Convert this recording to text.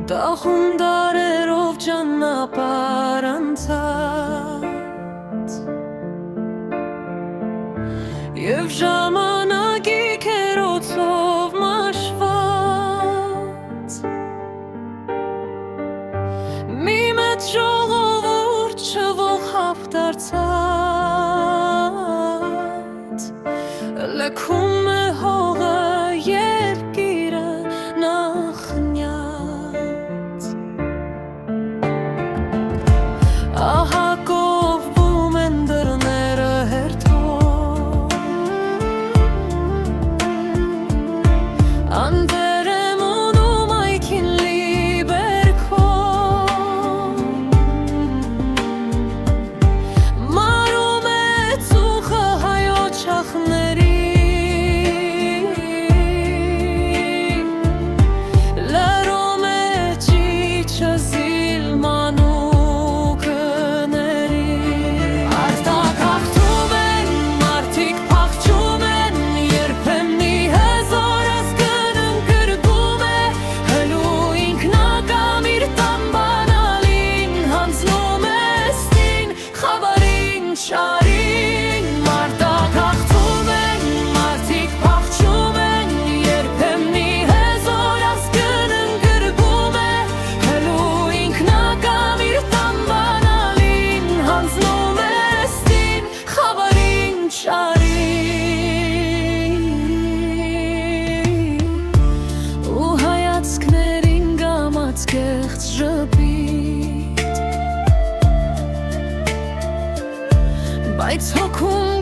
Դախում դարերով ճանապարհ անցած Եվ ժամանակի քերոցով մաշված Մի մեծ ժողովուրդ չողապ դարձած Լքում է հողը երկիրը նախնյաց Ահա կողպում են դռները հերթով Անվեր եմ ունում այքին լիբերքով Մարում է ծուխը հայոց ախների Շարին մարդակ հաղթում են, մարդիկ փախչում են, երբեմնի հեզոր ազգն ընկրկում է, հլու ինքնակամ իր տան բանալին, հանձնում է ստին, խավարին շարին Ու հայացքներին գամած կեղծ ժպիտ Բայց հոգում